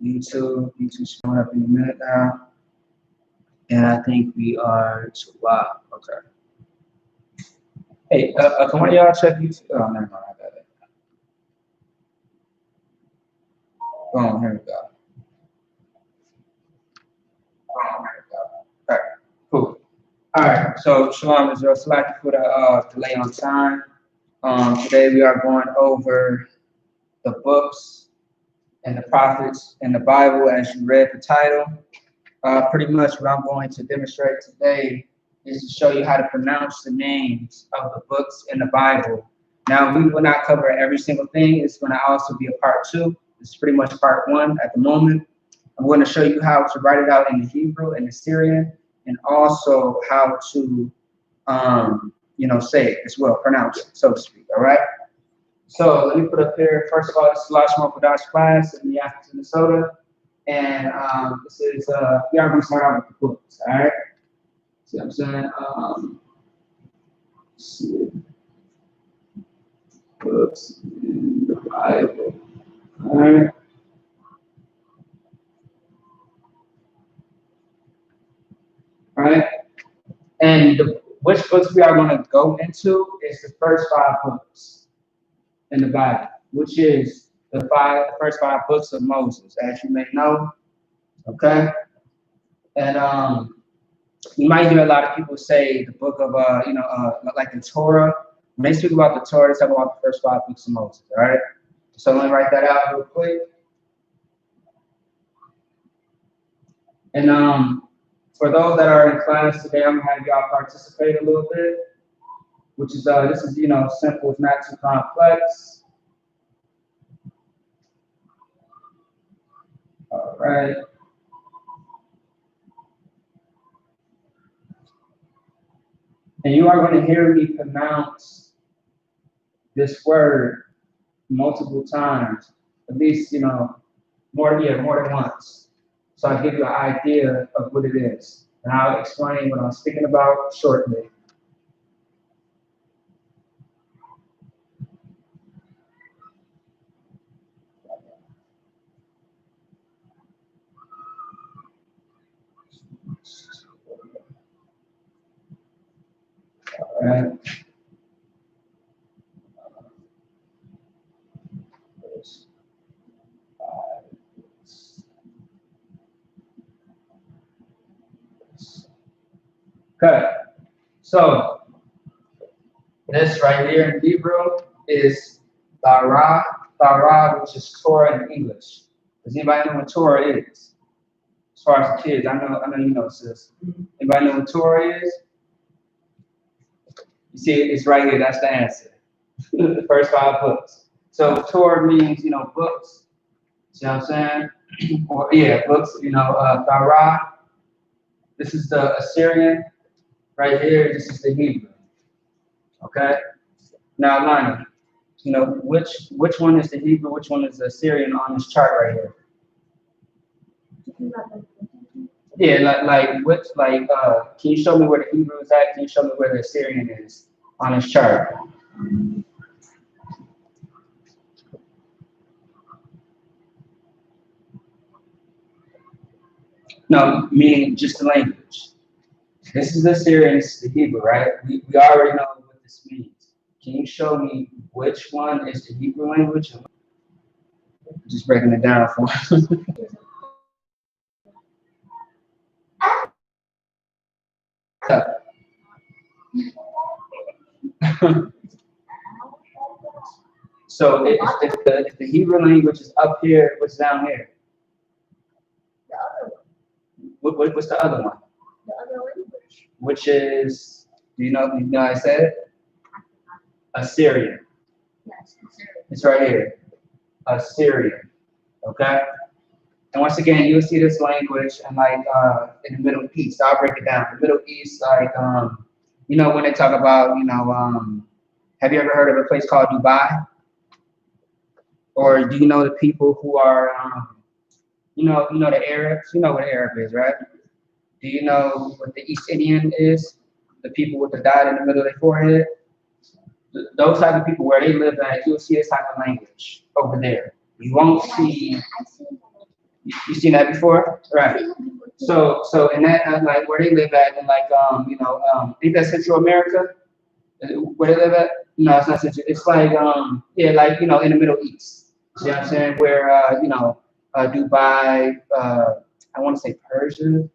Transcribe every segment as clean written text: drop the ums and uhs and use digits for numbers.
YouTube showing up in a minute now. And I think we are to live. Okay. Hey, can one of y'all check YouTube? Oh, never mind. I got it. Oh, here we go. All right, cool. All right, so Shalom Israel, selected for the delay on time. Today we are going over the books and the prophets in the Bible, as you read the title. Pretty much what I'm going to demonstrate today is to show you how to pronounce the names of the books in the Bible. Now, we will not cover every single thing. It's going to also be a part 2. It's pretty much part 1 at the moment. I'm going to show you how to write it out in the Hebrew and the Syrian, and also how to, say it as well, pronounce it, so to speak. All right. So let me put up here. First of all, this is Lashawan Qadash class in Minneapolis, Minnesota, and this is we are going to start out with the books. All right. See what I'm saying? Let's see. Books in the Bible. All right. All right. And which books we are going to go into is the first 5 books in the Bible, which is the first 5 books of Moses, as you may know. Okay. And you might hear a lot of people say the book of like the Torah. When they speak about the Torah, they talk about the first 5 books of Moses. All right. So let me write that out real quick. And for those that are in class today, I'm gonna have y'all participate a little bit, which is this is simple, it's not too complex. All right. And you are going to hear me pronounce this word multiple times, at least more than once. So I'll give you an idea of what it is, and I'll explain what I'm speaking about shortly. All right. Okay, so this right here in Hebrew is Torah, which is Torah in English. Does anybody know what Torah is? As far as the kids, I know you know, sis. Anybody know what Torah is? You see, it's right here. That's the answer. The first 5 books. So Torah means books. See what I'm saying? Or books. Torah. This is the Assyrian. Right here, this is the Hebrew. Okay. Now, Lonnie, which one is the Hebrew? Which one is the Assyrian on this chart right here? Yeah, can you show me where the Hebrew is at? Can you show me where the Assyrian is on this chart? No, meaning just the language. This is the Assyrian, this is the Hebrew, right? We already know what this means. Can you show me which one is the Hebrew language? Just breaking it down for me. So if the Hebrew language is up here, what's down here? What's the other one? The other language. Which is, you know I said? Assyrian. Yes, Assyrian. It's right here. Assyrian. Okay? And once again, you'll see this language in in the Middle East. I'll break it down. The Middle East, when they talk about, have you ever heard of a place called Dubai? Or do you know the people who are, the Arabs? You know what Arab is, right? Do you know what the East Indian is? The people with the dot in the middle of their forehead? Those type of people, where they live at, you'll see this type of language over there. You won't see. You seen that before? Right. So in that like where they live at, and like ain't that Central America? Where they live at? No, it's not Central. It's like yeah, like in the Middle East. See what I'm saying? Where Dubai, I want to say Persia.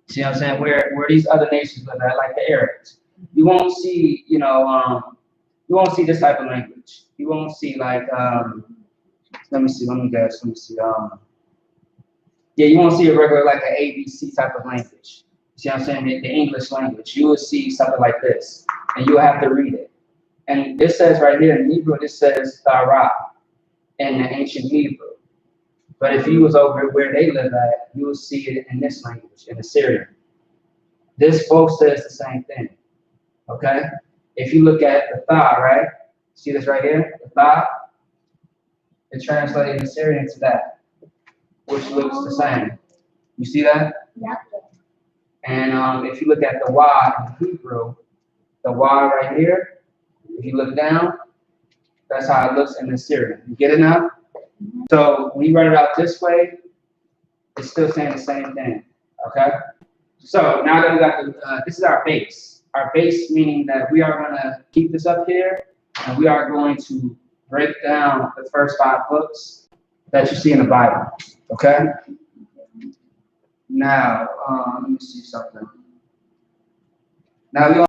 See what I'm saying? Where these other nations live at, like the Arabs. You won't see, you won't see this type of language. You won't see like let me see, let me guess, let me see. Yeah, you won't see a regular like an ABC type of language. See what I'm saying? The English language. You will see something like this, and you will have to read it. And this says right here in Hebrew, this says Tara in the ancient Hebrew. But if you was over where they live at, you will see it in this language, in Assyrian. This both says the same thing. Okay? If you look at the Tha, right? See this right here? The Tha, it translates in Assyrian to that, which looks the same. You see that? Yeah. And if you look at the Y in Hebrew, the Y right here, if you look down, that's how it looks in Assyrian. You get it now? So when you write it out this way, it's still saying the same thing. Okay? So now that we got this is our base. Our base meaning that we are going to keep this up here, and we are going to break down the first 5 books that you see in the Bible. Okay? Now, let me see something. Now,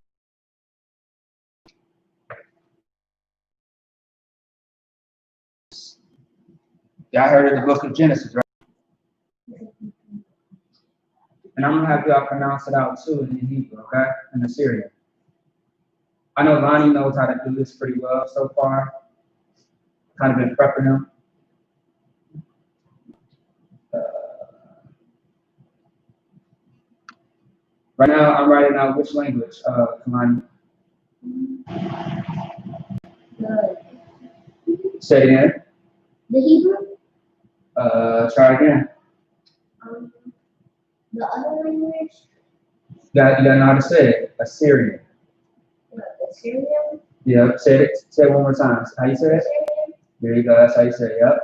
y'all heard of the book of Genesis, right? And I'm going to have y'all pronounce it out too in Hebrew, okay? In Assyrian. I know Lonnie knows how to do this pretty well so far. Kind of been prepping him. Right now, I'm writing out which language, Lonnie? Say it again. The Hebrew? Try again. The other language? You gotta know how to say it. Assyrian. Assyrian? Yeah, say it one more time. How you say it? Assyrian? There you go. That's how you say it. Yep.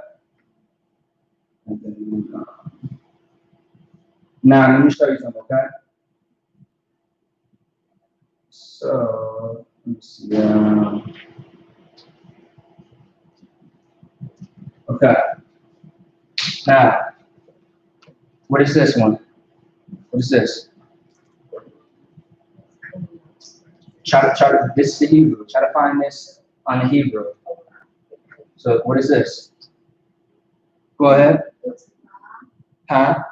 Now, let me show you something, okay? So, let me see. Okay. Now, what is this one? What is this? Try to, this is the Hebrew. Try to find this on the Hebrew. So, what is this? Go ahead. Huh?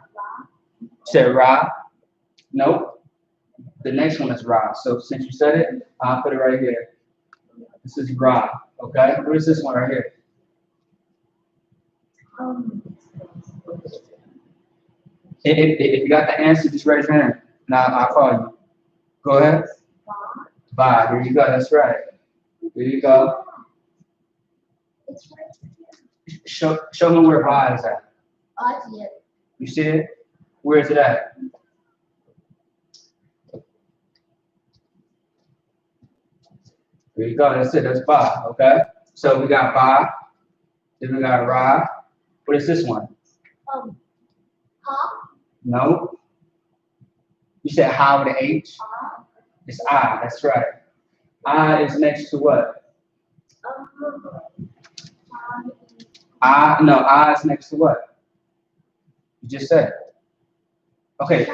Say Ra? Nope. The next one is Ra. So, since you said it, I'll put it right here. This is Ra. Okay? What is this one right here? If you got the answer, just raise your hand, and I'll call you. Go ahead. Ba. There you go. That's right. There you go. Show me where Ba is at. You see it? Where is it at? There you go. That's it. That's Ba. Okay. So we got Ba. Then we got Ra. What is this one? No. You said Ha with an H? It's I. That's right. I is next to what? I is next to what? You just said. Okay.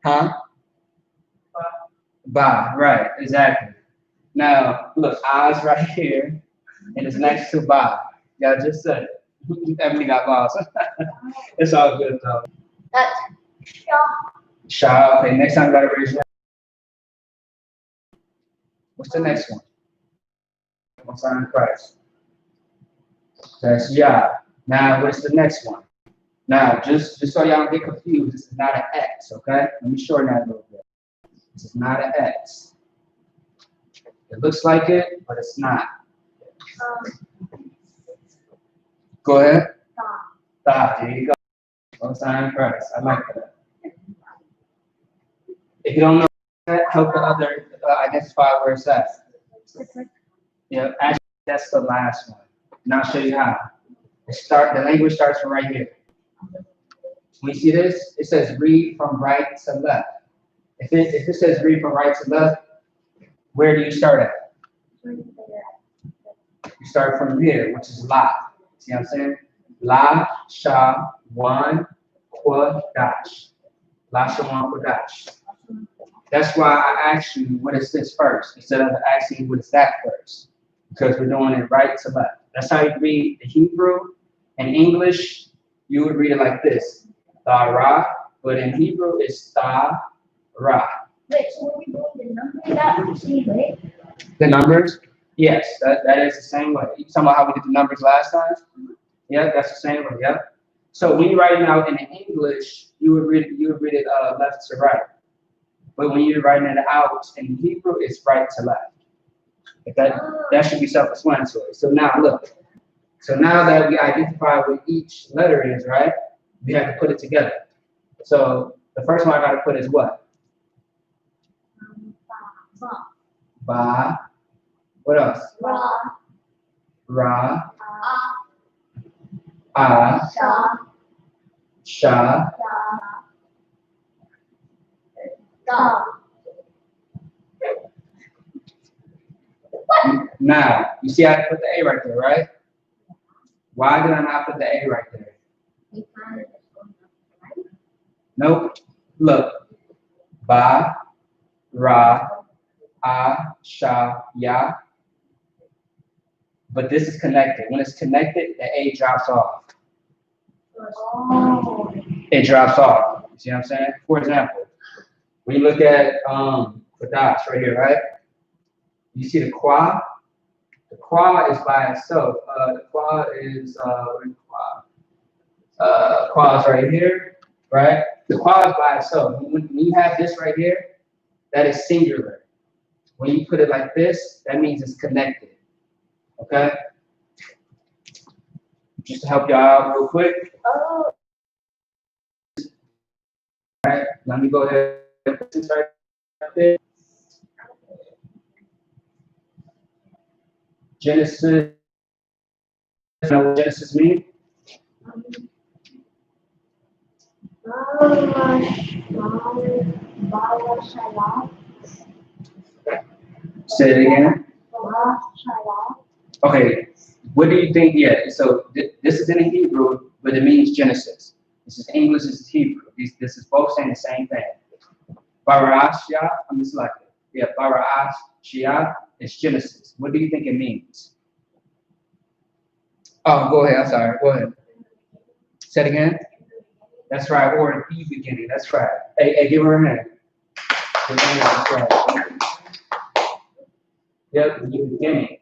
Huh? Ba. Right. Exactly. Now, look, I's right here, and it's next to Ba. Y'all just said it. Emily got lost. It's all good, though. That's Sha. Okay, next time you gotta raise your hand. What's the next one? What's on Christ? That's Yah. Now, what's the next one? Now, just so y'all don't get confused, this is not an X, okay? Let me shorten that a little bit. This is not an X. It looks like it, but it's not. Go ahead. Tha. There you go. What's on Christ? I like that. If you don't know that, help the other identify where it's at. Yeah, actually, that's the last one. And I'll show you how. The language starts from right here. When you see this, it says read from right to left. If it says read from right to left, where do you start at? You start from here, which is La. See what I'm saying? Lashawan Qadash. Lashawan Qadash. That's why I asked you what is this first, instead of asking you what is that first. Because we're doing it right to left. That's how you read the Hebrew. In English, you would read it like this. Ra, but in Hebrew it's Ra. Wait, so when we go the number that we see, right? The numbers? Yes, that is the same way. You talking about how we did the numbers last time? Yeah, that's the same way, yeah. So when you're writing out in English, you would read it left to right. But when you're writing it out in Hebrew, it's right to left. That should be self-explanatory. So now look. So now that we identify what each letter is, right? We have to put it together. So the first one I gotta put is what? Ba. What else? Ra. Sha. Now, you see I put the A right there, right? Why did I not put the A right there? Nope. Look. Ba, Ra, Sha, Ya. But this is connected. When it's connected, the A drops off. It drops off. You see what I'm saying? For example, when you look at Qadash right here, right? You see the Qua? The Qua is by itself. The Qua is Qua is right here, right? The Qua is by itself. When you have this right here, that is singular. When you put it like this, that means it's connected. Okay? Just to help y'all out real quick. All right, let me go ahead and put this right there. Genesis. You know what Genesis means? Say it again. Okay, what do you think? Yeah, so this is in Hebrew, but it means Genesis. This is English, this is Hebrew. This is both saying the same thing. Barashia, I'm just like it. Yeah, Barashia is Genesis. What do you think it means? Oh, go ahead. I'm sorry. Go ahead. Say it again. That's right. Or in the beginning. That's right. Hey, give her a hand. That's right. Yep, the beginning.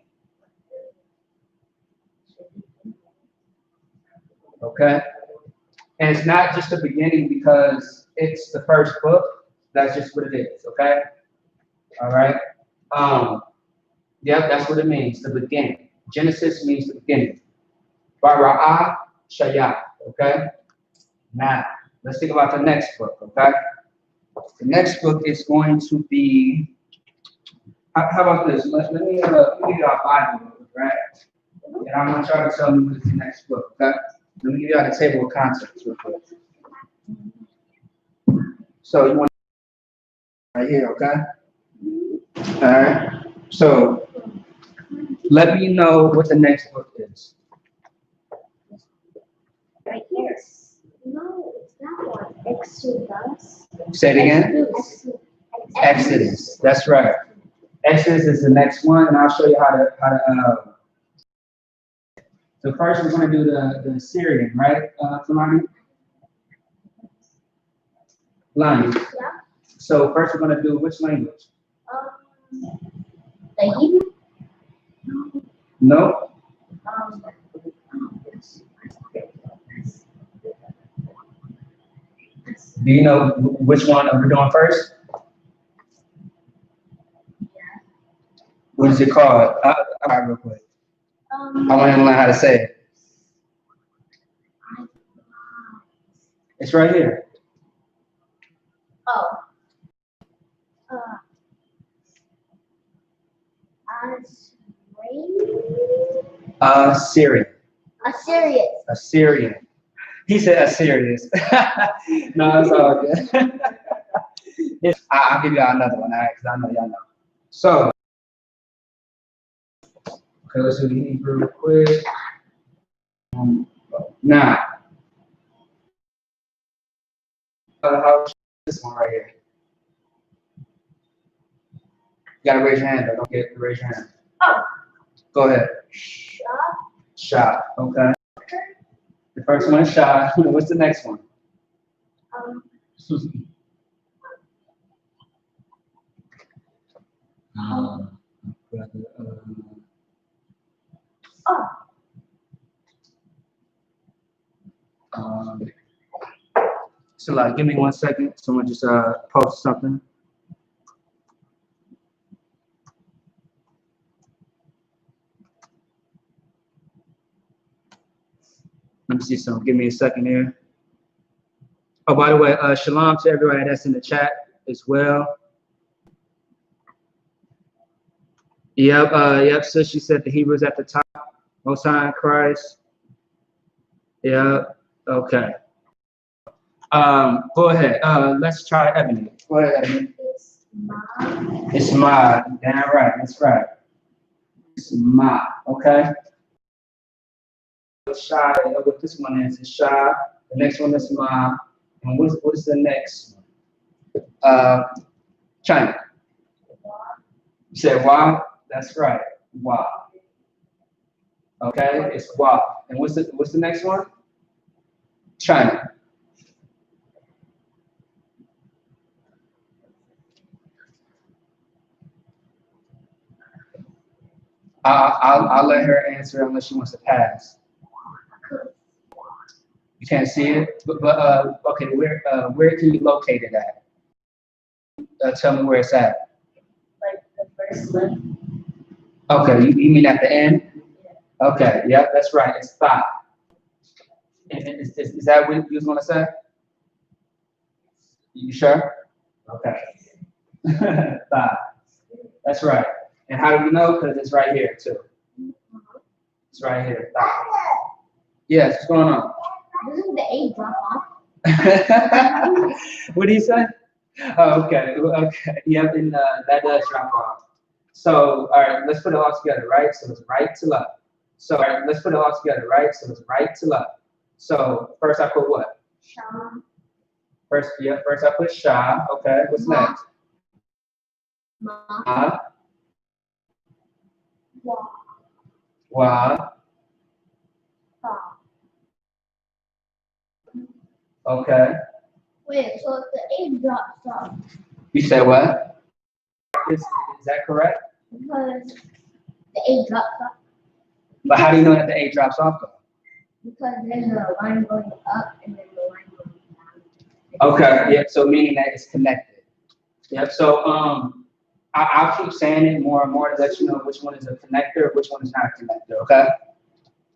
Okay. And it's not just the beginning because it's the first book. That's just what it is. Okay. All right. Yep, that's what it means. The beginning. Genesis means the beginning. Bara'ah Shayah. Okay. Now, let's think about the next book. Okay. The next book is going to be. How about this? Let me give you our Bible, right? And I'm going to try to tell you what's the next book, okay? Let me give you the table of contents real quick. So you want right here, okay? All right. So let me know what the next book is. Right here. No, it's that one. Exodus. Say it again. Exodus. That's right. Exodus is the next one, and I'll show you how to. So first we're going to do the Syrian, right, Tamani? Language. Yeah. So first we're going to do which language? The Hebrew. No. Do you know which one we're doing first? What is it called? I'll real quick. I want to learn how to say it. It's right here. Oh. Syrian. Assyrian. Assyrian. He said that's serious. No, it's all good. I'll give y'all another one, all right, because I know y'all know. So, okay, let's do the Hebrew real quick. Now, how's this one right here? You gotta raise your hand, though. Don't forget to raise your hand. Oh. Go ahead. Shot. Okay. The first one is shot. What's the next one? So like, give me 1 second. Someone just post something. Let me see some. Give me a second here. Oh, by the way, shalom to everybody that's in the chat as well. Yep. So she said the Hebrews at the top. Most High in Christ. Yep. Okay. Go ahead. Let's try Ebony. Go ahead, Ebony. It's Ma. Damn right. That's right. It's Ma. Okay. Shah. What this one is Shah. The next one is Ma. And what is the next one? China. You said Wa. That's right. Wa. Okay. It's Wa. And what's the next one? China. I'll let her answer unless she wants to pass. You can't see it, but okay, where can you locate it at? Tell me where it's at. Like the first one. Okay, you mean at the end? Yeah. Okay, yeah, that's right. It's thigh. Is that what you was gonna say? You sure? Okay. Thigh. That's right. And how do we know? Because it's right here too. It's right here. Thigh. Yes, what's going on? Doesn't the A drop off? What do you say? Oh, okay. Yep, and that does drop off. So, all right, let's put it all together, right? So it's right to left. So, all right, let's put it all together, right? So it's right to left. So first I put what? Shalom. First I put Shah. Okay, what's next? Ma. Wa. Okay. Wait, so if the A drops off. You said what? Is that correct? Because the A drops off. But how do you know that the A drops off though? Because there's a line going up and then the line going down. Okay, yep, so meaning that it's connected. Yep, so I'll keep saying it more and more to let you know which one is a connector, which one is not a connector, okay?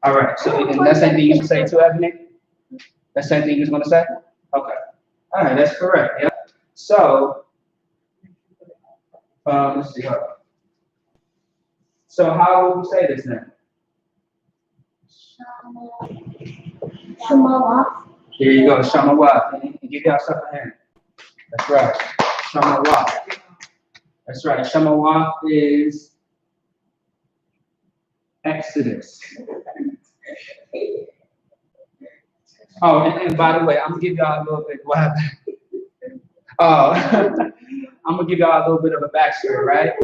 All right, so and that's the same thing you should say too, Ebony? That's the same thing you was gonna say? Okay. All right, that's correct, yep. So, let's see, hold on. So how would we say this now? Shamawa. Here you go, Shamawa. And give y'all stuff a hand. That's right, Shamawa. That's right, Shamawa is Exodus. Oh, and by the way, I'm gonna give y'all a little bit. What happened? Oh, I'm gonna give y'all a little bit of a backstory, right?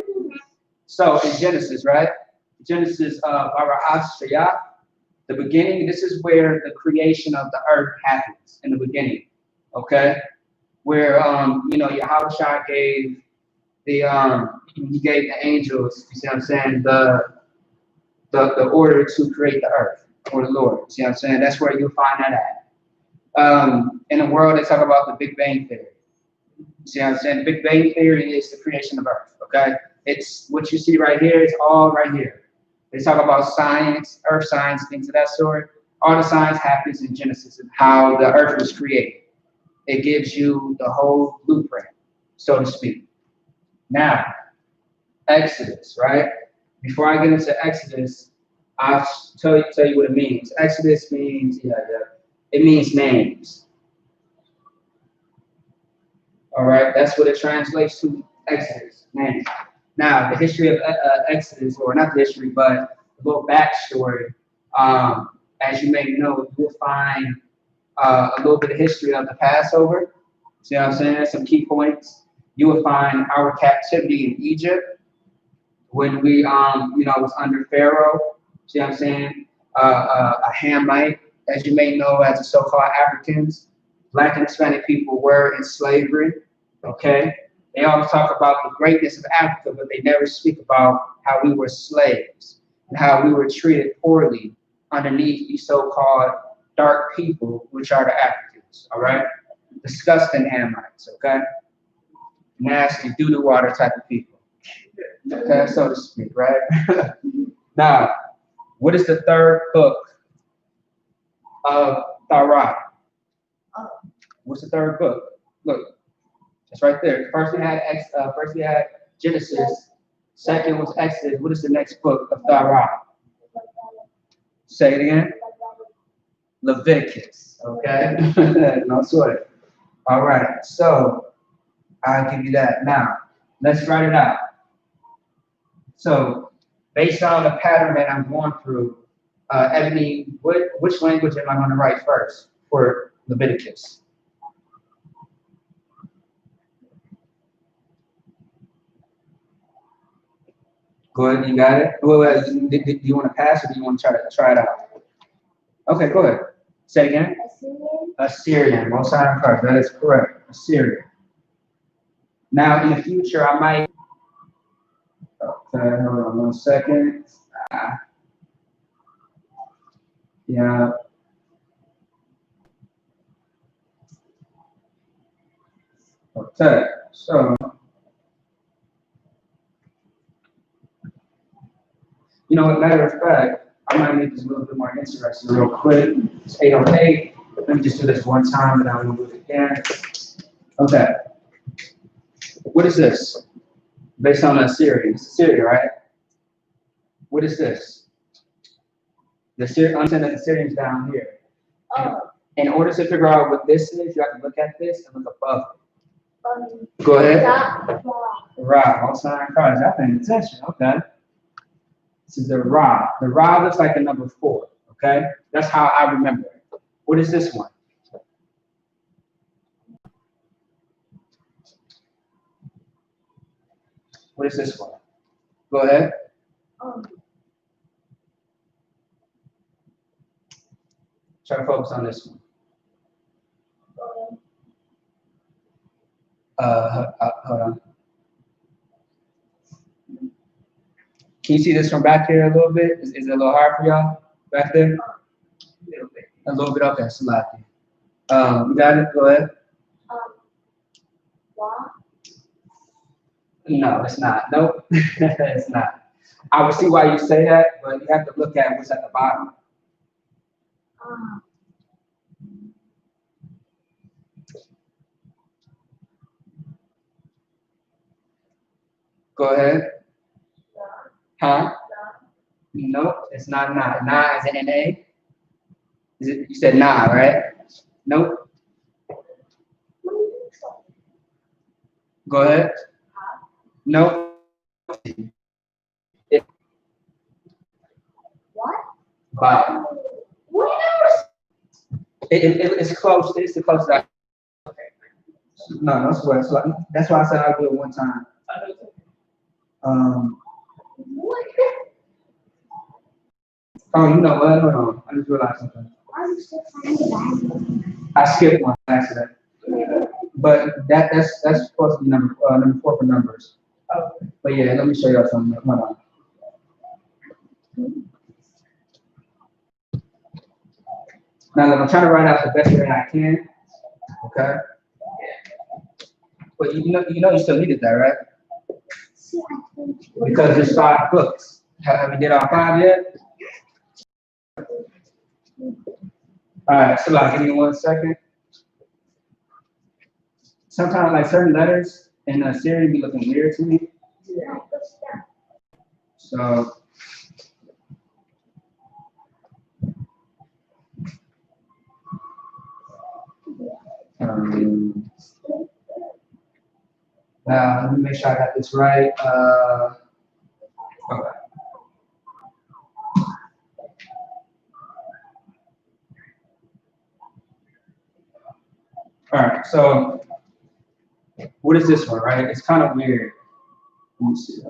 So in Genesis, right? Genesis Bara'as Shayah, the beginning. This is where the creation of the earth happens in the beginning. Okay, where Yahushua gave he gave the angels. You see what I'm saying? The order to create the earth for the Lord. You see what I'm saying? That's where you'll find that at. In the world, they talk about the Big Bang Theory. See what I'm saying? The Big Bang Theory is the creation of Earth, okay? It's what you see right here, it's all right here. They talk about science, earth science, things of that sort. All the science happens in Genesis and how the earth was created. It gives you the whole blueprint, so to speak. Now, Exodus, right? Before I get into Exodus, I'll tell you what it means. Exodus means, It means names. All right, that's what it translates to, Exodus, names. Now, the history of Exodus, or not the history, but a little backstory. As you may know, you'll find a little bit of history of the Passover. See what I'm saying? Some key points. You will find our captivity in Egypt when we, was under Pharaoh. See what I'm saying? A Hamite, as you may know, as the so-called Africans, Black and Hispanic people were in slavery. Okay, they always talk about the greatness of Africa, but they never speak about how we were slaves and how we were treated poorly underneath these so-called dark people, which are the Africans. All right, disgusting Hamites. Okay, nasty doo-doo water type of people. Okay, so to speak, right? Now, what is the third book of Torah? What's the third book? Look, it's right there. First we had Genesis. Second was Exodus. What is the next book of Torah? Say it again. Leviticus. Okay, no sweat. All right, so I'll give you that. Now, let's write it out. So, based on the pattern that I'm going through, Ebony, which language am I going to write first for Leviticus? Go ahead, you got it? Well, do you want to pass or do you want to try it out? Okay, go ahead. Say it again. Assyrian. Assyrian. Most sign cards. That is correct. Assyrian. Now, in the future, I might. Okay, hold on 1 second. Yeah. Okay, so. You know, matter of fact, I might make this a little bit more interesting real quick. It's 8:08. Let me just do this one time and I will do it again. Okay. What is this? Based on Assyria. It's Assyria, right? What is this? The Syrian, understand that the Syrian's down here. In order to figure out what this is, you have to look at this and look above it. Go ahead. Ra. All sign cards. I'm paying attention. Okay. This is the Ra. The Ra looks like a number 4. Okay. That's how I remember it. What is this one? What is this one? Go ahead. Try to focus on this one. Hold on. Can you see this from back here a little bit? Is it a little hard for y'all back there? A little bit. Okay, so lucky. You got it. Go ahead. No, it's not. Nope, it's not. I will see why you say that, but you have to look at what's at the bottom. Go ahead. Huh? Nope, it's not nah. Nah is an N-A. Is it, you said nah, right? Nope. Go ahead. Nope. What? Bottom. It's close. It's the closest. No, no sweat. So that's why I said I'll do it one time. Oh, you know what? Hold on. I just realized something. I skipped one accident. But that's supposed to be number 4 for numbers. But yeah, let me show y'all something. Hold on. Now look, I'm trying to write out the best way I can. Okay. But you still needed that, right? Because there's 5 books. Have we did all 5 yet? All right, so give me 1 second. Sometimes like certain letters in Siri be looking weird to me. So Now, let me make sure I got this right. Okay. All right, so what is this one, right? It's kind of weird. Let me see.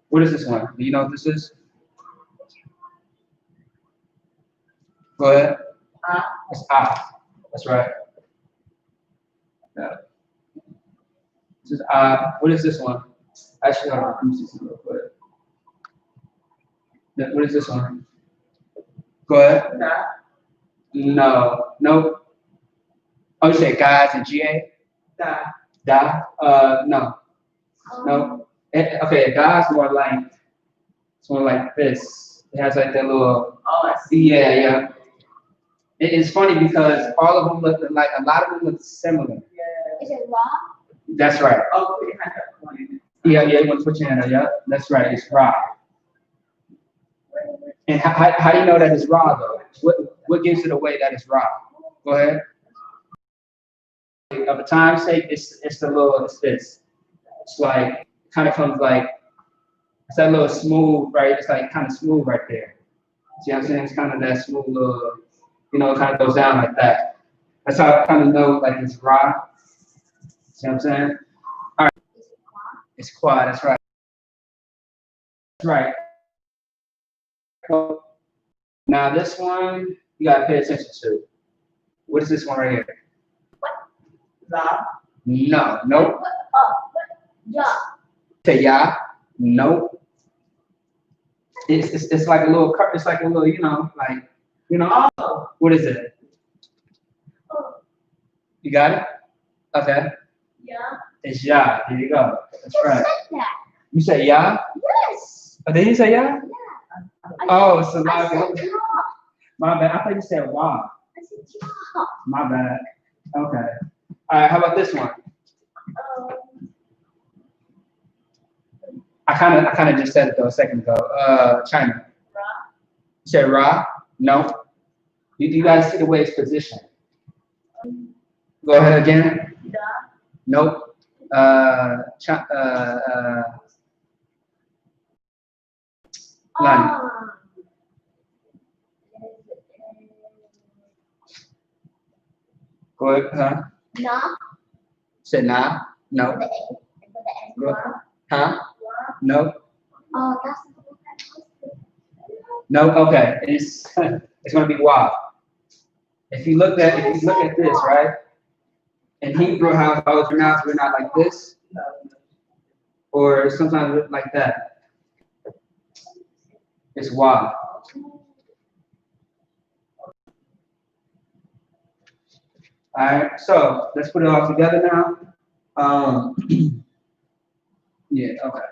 What is this one? Do you know what this is? Go ahead. It's I. That's right. Yeah. This is I. What is this one? Actually, hold on. Let me see something real quick. What is this one? Go ahead. No. Nope. Oh, you say guys and GA? Da. No. No. Okay, guys more like, it's more like this. It has like that little. Oh, I see. Yeah. It's funny because all of them look like, a lot of them look similar. Is it wrong? That's right. Yeah, you want to put your hand up, yeah? That's right, it's raw. And how do you know that it's raw though? What gives it away that it's raw? Go ahead. Of a time's sake, it's the little, it's this. It's like, kind of comes like, it's that little smooth, right? It's like kind of smooth right there. See what I'm saying? It's kind of that smooth little, you know, it kind of goes down like that. That's how I kind of know like it's raw. See what I'm saying? All right. It's quad, that's right. That's right. Now this one, you gotta pay attention to. What is this one right here? No, nope. Yeah. Say yeah, nope. It's like a little, it's like a little, you know, like, you know, what is it? You got it? Okay. Yeah. It's yeah, here you go. That's right. That. You say yeah? Yes. Oh, did you say yeah? Yeah. Oh, so my I bad. said yeah. My bad. I thought you said wow. I said yeah. My bad. Okay. All right. How about this one? I kind of just said it though a second ago. China. Ra. You said Ra? No. You guys see the way it's positioned? Go ahead again. Da. Nope. None. Go ahead. Huh? Na. Said nah. No. The A. And put the N. Ra. Huh? Ra. No. Oh, that's the one. No. Okay. It's it's gonna be Wa. If you look at this, right? In Hebrew, how it's pronounced, we're not like this, or sometimes like that. It's Wa. All right, so let's put it all together now. Yeah, okay.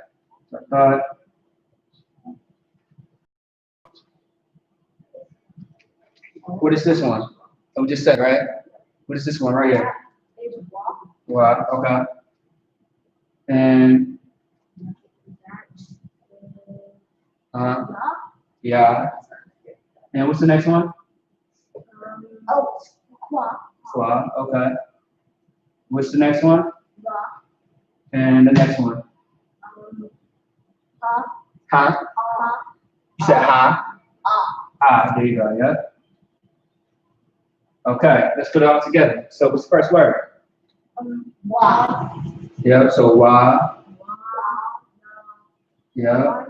What is this one? Oh, we just said, right? What is this one right here? Wow, okay. And yeah. And what's the next one? Oh, Qua. Qua, okay. What's the next one? Ra. And the next one? Ha. Ha? You said ha? Ah, there you go, yeah. Okay, let's put it all together. So what's the first word? Wa. Yeah, so wa. Yeah.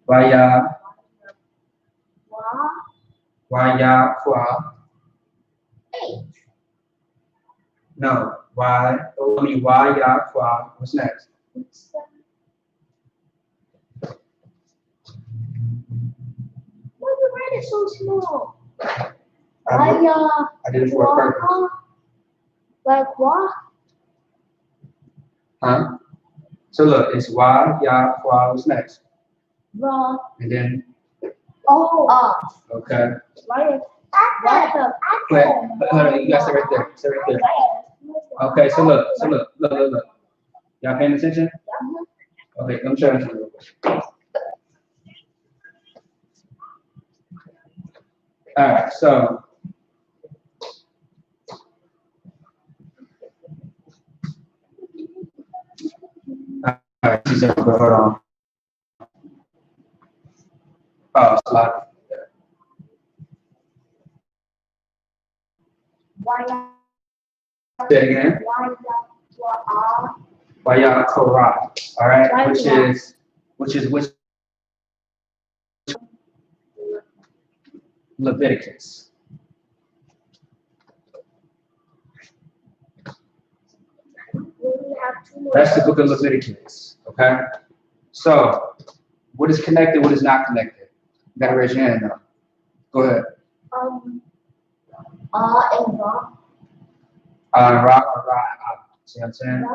Waya. Waya qua. No. Why? I mean waya qua. What's next? Why you write it so small? I did it for a purpose. Like what? Huh? So look, it's wa, ya, qua. What's next? Ra. And then. Oh. Okay. Why? Wait, hold on, you guys stay right there. Stay right there. Okay, so look. Y'all paying attention? Okay, let me show you something real quick. All right, so all right, she's hold on. Oh, it's a lot. Say it again. YAHANNA. All right, which Leviticus. That's the book of Leviticus. Okay. So, what is connected? What is not connected? You gotta raise your hand now. Go ahead. And Ra. Ra. See what I'm saying?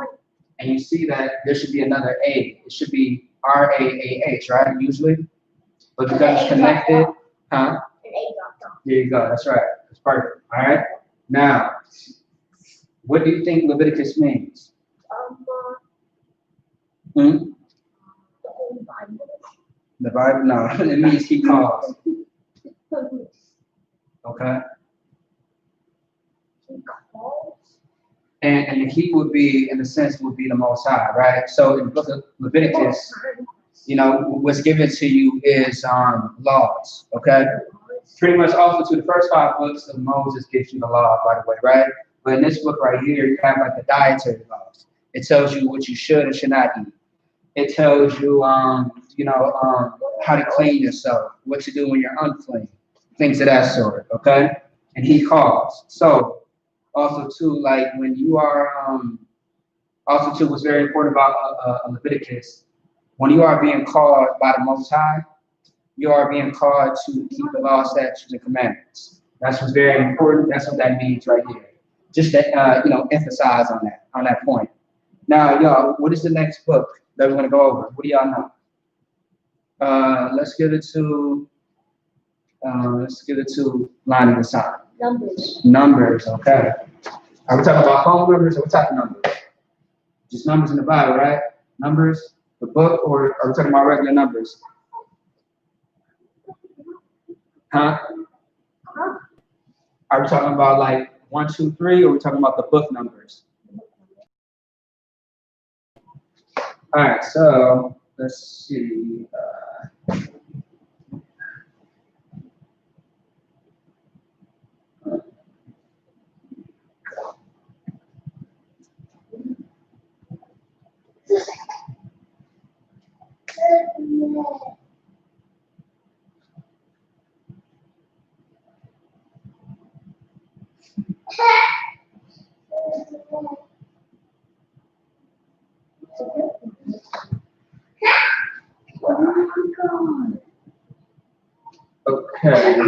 And you see that there should be another A. It should be RAAH, right? Usually, but because it's connected, huh? There you go. That's right. That's perfect. All right. Now, what do you think Leviticus means? Hmm? The Bible? No, it means he calls. Okay. And he would be, in a sense, would be the Most High, right? So in the book of Leviticus, you know, what's given to you is laws, okay? Pretty much also to the first 5 books of Moses gives you the law, by the way, right? But in this book right here, you have like the dietary laws. It tells you what you should and should not eat. It tells you, how to clean yourself, what to do when you're unclean, things of that sort, okay? And he calls. So also too, like when you are, also too, what's very important about Leviticus, when you are being called by the Most High, you are being called to keep the law, statutes, and commandments. That's what's very important. That's what that means right here. Just to, emphasize on that point. Now, y'all, what is the next book that we're going to go over? What do y'all know? Let's give it to line of the sign. Numbers, okay. Are we talking about phone numbers or what type of numbers? Just numbers in the Bible, right? Numbers, the book, or are we talking about regular numbers? Huh? Are we talking about like 1, 2, 3, or are we talking about the book numbers? All right, so let's see. Okay.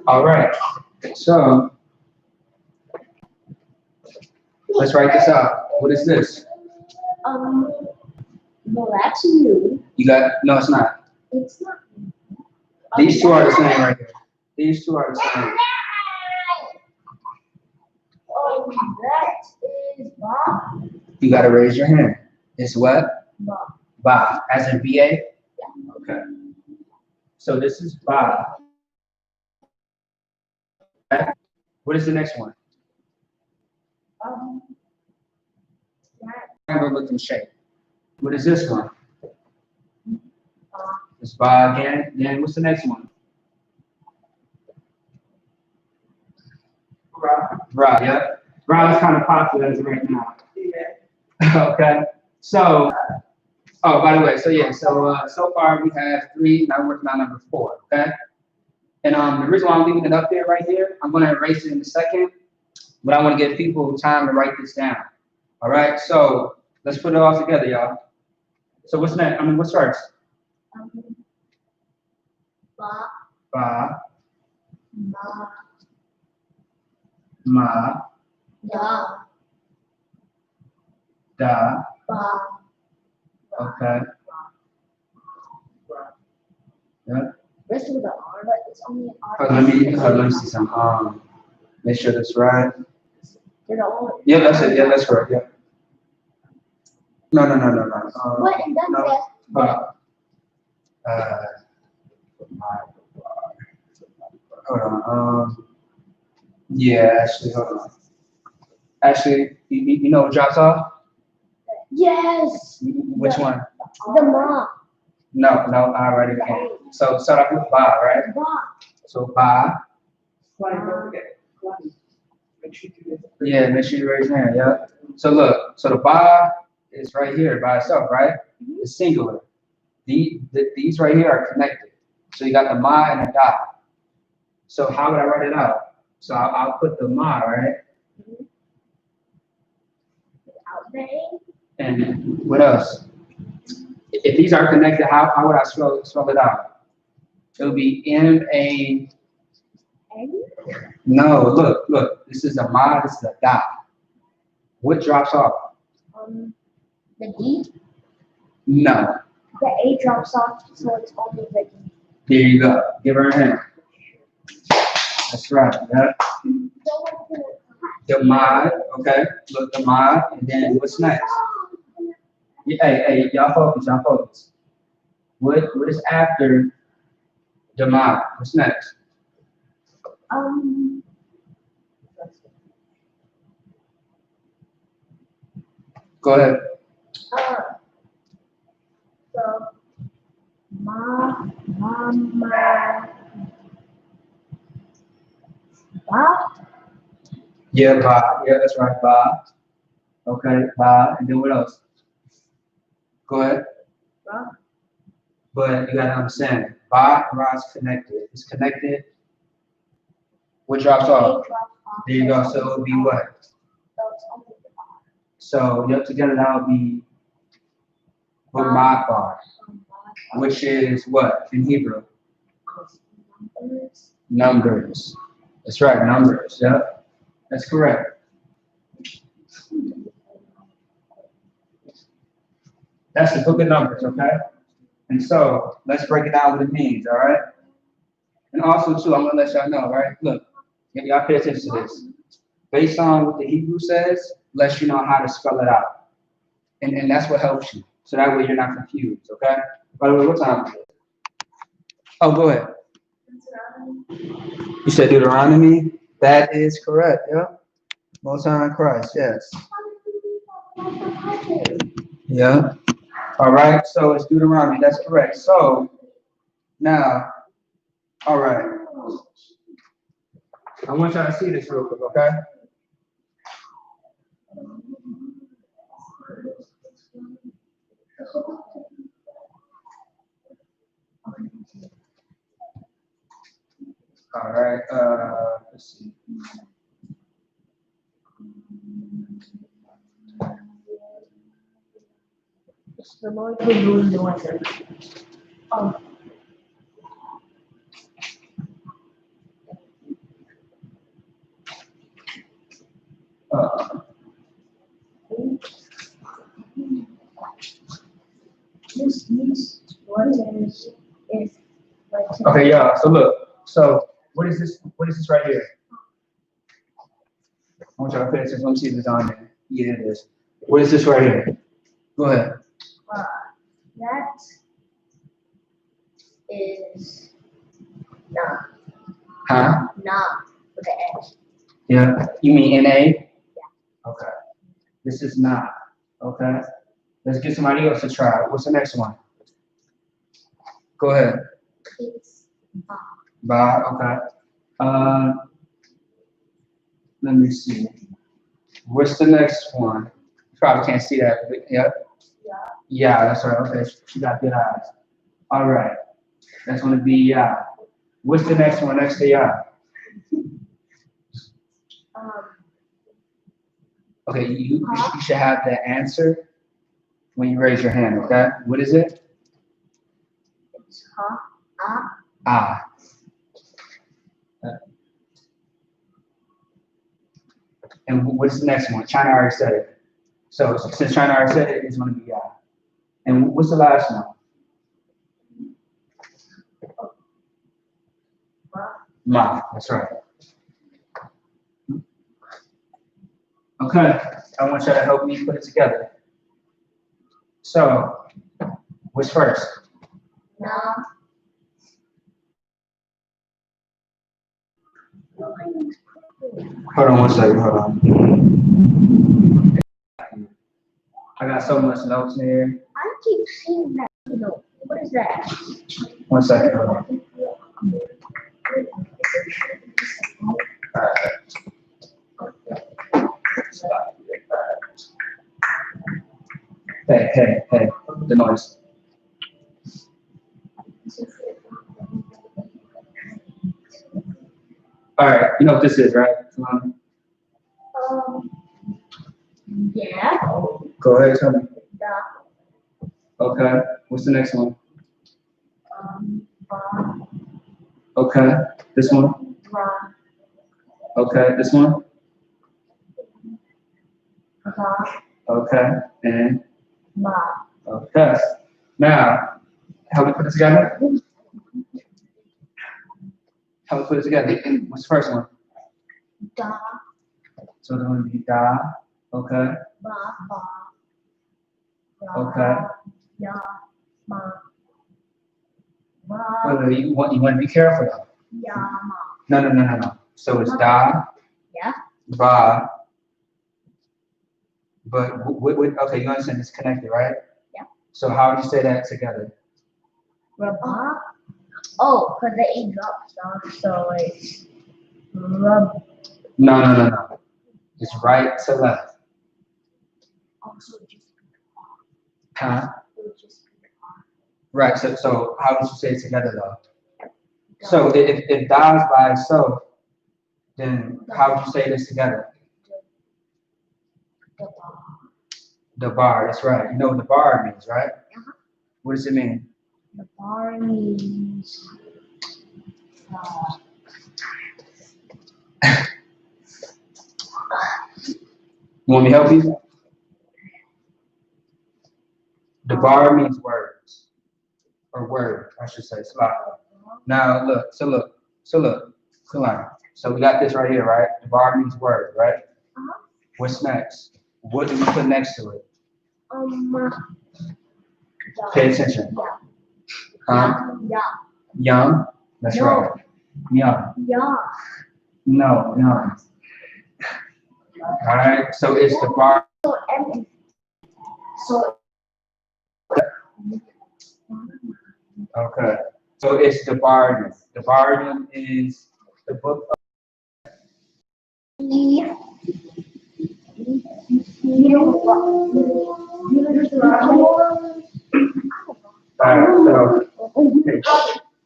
All right. So let's write this out. What is this? Well, that's you. You got? No, it's not. It's not. These two are the same right here. These two are the same. That is Bob. You got to raise your hand. It's what? Bob. Bob, as in BA? Yeah. Okay. So this is Bob. Okay. What is the next one? Triangle looking shape. What is this one? It's Bob again. Then what's the next one? Right, yeah. Brown is kind of popular as of right now. Okay. So, oh, by the way, so yeah, so far we have 3, now we're working on number 4, okay? And the reason why I'm leaving it up there right here, I'm gonna erase it in a second, but I want to give people time to write this down. All right, so let's put it all together, y'all. So what's next? What starts? Ba. Ba, Ma. ma, Da. da, Ba. okay. Yeah. Rest of the R, but it's only an R. Let me see some. Make sure that's right. They're all. Yeah, that's it. Yeah, that's correct. Yeah. No. What? And then no. that. My, Hold on. Yeah, actually, hold on. Actually, you know what drops off? Yes. Which one? The ma. No, I write it again. So start off with ba, right? Ba. So ba. Yeah, make sure you raise your hand. Yeah. So look, so the ba is right here by itself, right? It's singular. These right here are connected. So you got the ma and the da. So how would I write it out? So I'll put the ma, right? Without the A. And what else? If these are connected, how would I spell it out? It would be M-A. N. No, look. This is a ma, this is a da. What drops off? The D. No. The A drops off, so it's only the D. There you go. Give her a hand. That's right. Yeah. The mod, okay. Look, the mod, and then what's next? Yeah, hey, y'all focus. What is after the mod? What's next? Go ahead. So mama. Ba. Yeah, ba. Yeah, that's right, ba. Okay, ba. And then what else? Go ahead. Ba. But you gotta understand, ba and ra is connected. It's connected. What drops off? There you go. So it would be what? So it's only the ba. So yep, together that would be bar, which is what in Hebrew? Numbers. That's right, numbers. Yep, that's correct. That's the book of Numbers, okay? And so let's break it down what it means, all right? And also too, I'm gonna let y'all know, right? Look, y'all pay attention to this. Based on what the Hebrew says, lets you know how to spell it out. And that's what helps you. So that way you're not confused, okay? By the way, what time is it? Oh, go ahead. You said Deuteronomy? That is correct, yeah. Most High in Christ, yes. Yeah. All right, so it's Deuteronomy, that's correct. So now, all right. I want y'all to see this real quick, okay? All right, let's see. The Lord will rule the weather. This waters is Okay, yeah. So look. So what is this? What is this right here? I want y'all to pay attention. Let me see if it's on there. Yeah, it is. What is this right here? Go ahead. That is nah. Huh? Nah with the N. Yeah. You mean NA? Yeah. Okay. This is not. Okay. Let's get somebody else to try. What's the next one? Go ahead. It's ba. Ba. Okay. Let me see. What's the next one? You probably can't see that. But yeah. Yeah, that's right. Okay. She got good eyes. All right. That's going to be yeah. What's the next one next to yeah? Okay, you should have the answer when you raise your hand, okay? What is it? It's ah. Ah. And what's the next one? China already said it. So since China already said it, it's going to be ah. And what's the last one? Ma. That's right. Okay, I want you to help me put it together. So, what's first? Nah. Hold on one second, hold on. I got so much notes in here. I keep seeing that. What is that? 1 second, hold on. Hey, the noise. All right, you know what this is, right? Yeah. Go ahead, tell me. Da. Okay, what's the next one? Ba. Okay, this one? Ra. Okay, this one? Ra. Okay, and? Ma. Okay. Now, how we put it together? How we put it together? What's the first one? Da. So it's going to be da. Okay. Ba. Ba. Ra. Okay. Ya. Ma. Ra. Wait, you want to be careful though. Ya. Ma. No. So it's da. Yeah. Ba. But okay, you understand it's connected, right? Yeah. So how do you say that together? Ra. Oh, because the A drops off, so it's rub. No. It's right to left. Also, just Huh? just Right. So how would you say it together though? So if da is by itself, then how would you say this together? the bar. The bar. That's right. You know what the bar means, right? Uh-huh. What does it mean? The bar means You want me to help you? The bar means words, or word, I should say. Now look. So we got this right here, right? The bar means word, right? Uh-huh. What's next? What do we put next to it? Pay attention. Yeah. Yum. That's No. right. Yum. Yeah. No, yum. All right. So it's the bar. So M. So Okay. So it's the bargain. The bargain is the book. So hey,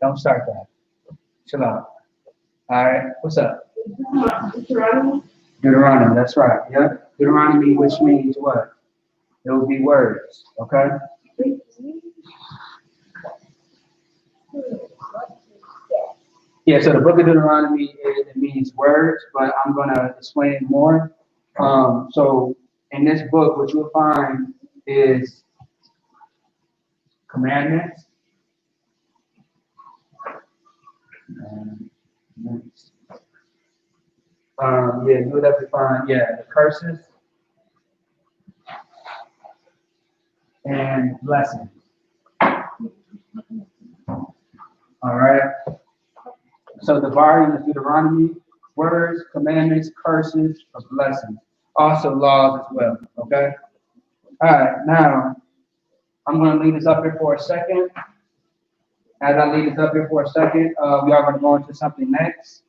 don't start that. Chill out. All right. What's up? Deuteronomy. That's right. Yep. Deuteronomy, which means what? It will be words. Okay. Yeah, so the book of Deuteronomy, it means words, but I'm going to explain more. So in this book, what you'll find is commandments. You'll definitely find, the curses and blessings. All right. So the volume of Deuteronomy, words, commandments, curses, or blessings. Also laws as well. Okay. All right. Now I'm going to leave this up here for a second. As I leave this up here for a second, we are going to go into something next.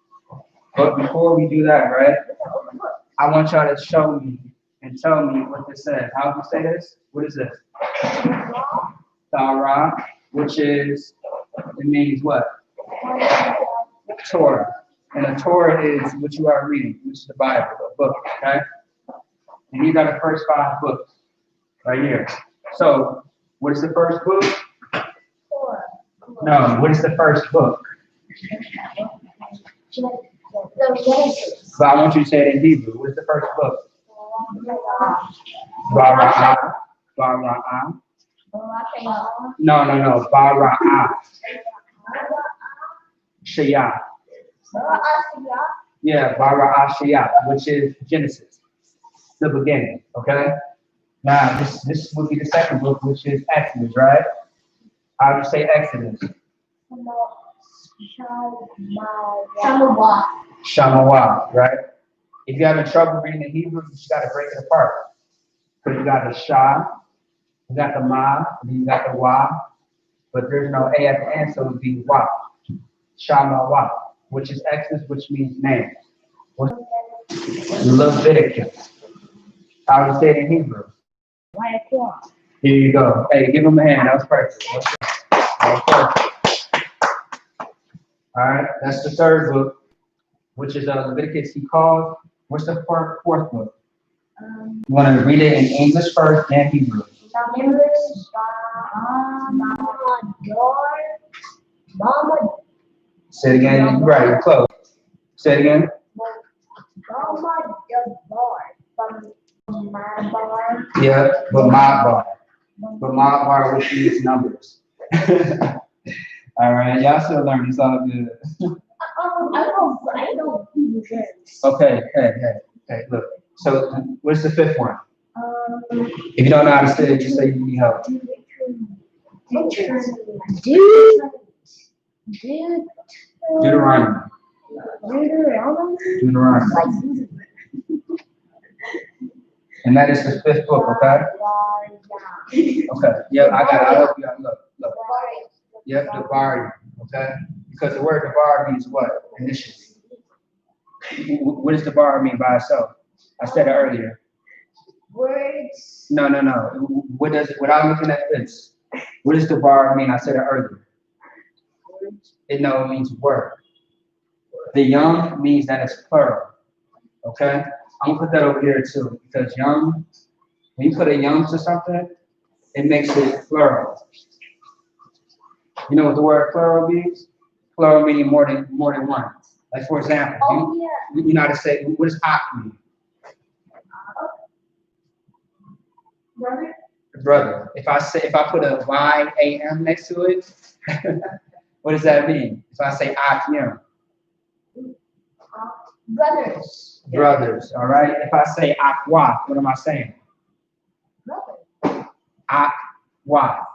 But before we do that, right, I want y'all to show me and tell me what this says. How do you say this? What is this? Torah, which is, it means what? Torah. And the Torah is what you are reading, which is the Bible, the book, okay? And these are the first 5 books right here. So, what is the first book? No, what is the first book? So I want you to say it in Hebrew. What is the first book? Bara'ah. Bara'ah. No. Bara'ah. Shayah. Yeah, Bara'ah Shayah, which is Genesis, the beginning. Okay. Now this would be the second book, which is Exodus, right? How do you say Exodus? Shamawa. Shamawa, right? If you're having trouble reading the Hebrew, you just got to break it apart. So you got the Shah, you got the Ma, and then you got the Wa, but there's no A at the end, so it would be Wa. Shamawa, which is Exodus, which means name. Leviticus. How do you say it in Hebrew? Here you go. Hey, give him a hand. That was perfect. That was perfect. All right, that's the third book, which is Leviticus. He called. What's the fourth book? You want to read it in English first and Hebrew. Say it again. You're right. You're close. Say it again. Yeah, but my bar. But my bar, which means numbers. All right, y'all still learning. It's all good. I don't. Okay, hey, look. So, what's the fifth one? If you don't know how to say it, just say you need help. Deuteronomy. Deuteronomy. And that is the fifth book, okay? Okay. Yeah, I got it. I'll help you out. Look. Yep, the bar, okay? Because the word the bar means what? Initially. What does the bar mean by itself? I said it earlier. Words. No. What does it, without looking at this, what does the bar mean? I said it earlier. It means word. The young means that it's plural. Okay? I'm gonna put that over here too, because young, when you put a young to something, it makes it plural. You know what the word plural means? Plural meaning more than one. Like for example, you know how to say, what does I mean? Brother. If I put a YAM next to it, what does that mean? If I say I.M. Brothers, all right? If I say Akwa, what am I saying? Akwa.